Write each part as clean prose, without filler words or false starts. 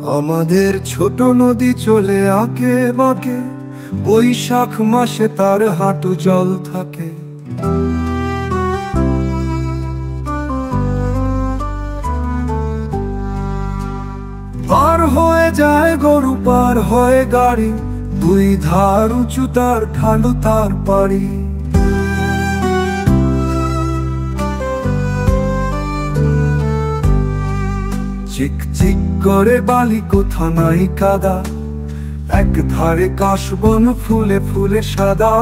আমাদের ছোট নদী চলে আঁকে বাঁকে, বৈশাখ মাসে তার হাঁটু জল থাকে। পার হয়ে যায় গরু, পার হয় গাড়ি, দুই ধার উঁচু তার, ঢালু তার পাড়ি। চিক চিক করে বালি, কোথা নাই কাদা, এক ধারে কাশবন ফুলে ফুলে সাদা।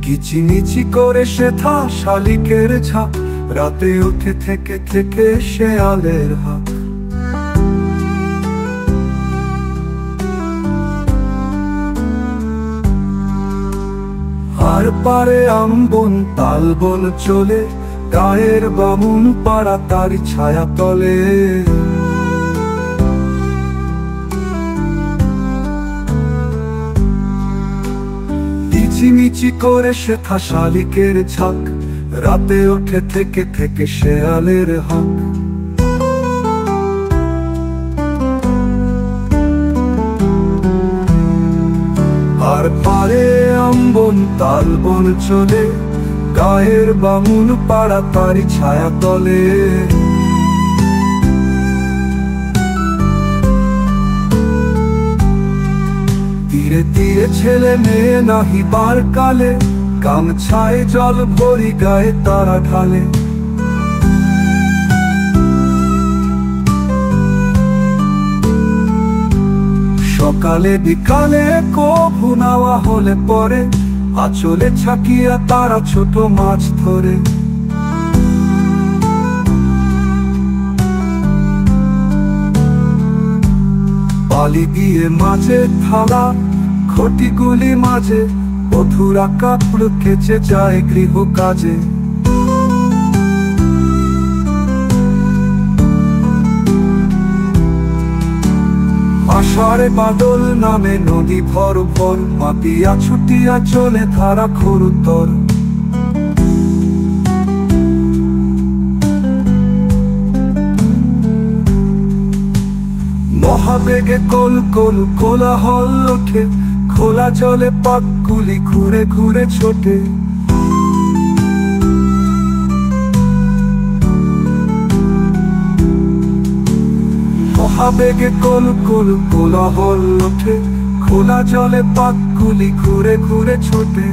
কিচিমিচি করে সেথা শালিকের ঝাঁক, রাতে উঠে থেকে থেকে শেয়ালের হাঁক। আর পারে আমবন তালবন চলে, গায়ের বামুন পাড়া তারি ছায়া তলে। কিচিমিচি করে সেথা শালিকের ঝাঁক, রাতে ওঠে থেকে থেকে শেয়ালের হাঁক। আর পারে আমবন তালবন চলে, গায়ের বামুন পাড়া তারি ছায়া তলে। তীরে তীরে ছেলে মেয়ে নাহিবার কালে, গামছায় জল ভরি গায়ে তারা ঢালে। সকালে বিকালে কভু নাওয়া হলে পরে, আঁচলে ছাকিয়া তারা ছোট মাছ ধরে। বালি দিয়ে মাঝে থালা, খটিগুলি মাঝে, বধুরা কাপড় কেচে যায় গৃহ কাজে। আষাঢ়ে বাদল নামে নদী ভর ভর, মাতিয়া ছুটিয়া চলে ধারা খরুতর। মহাবেগে কোল কোল কোলাহল ওঠে, খোলা জলে পাকগুলি ঘুরে ঘুরে ছোটে। মহাবেগে কোল কোল কোলাহল ওঠে, খোলা জলে পাকগুলি ঘুরে ঘুরে ছোটে।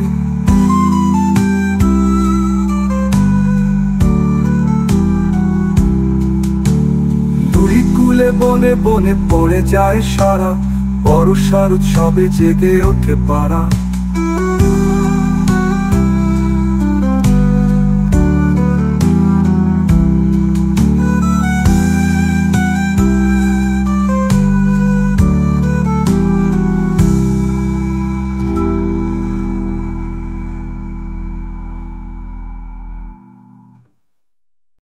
দুই কুলে বনে বনে পড়ে যায় সারা, বর্ষার উৎসবে জেগে ওঠে পাড়া।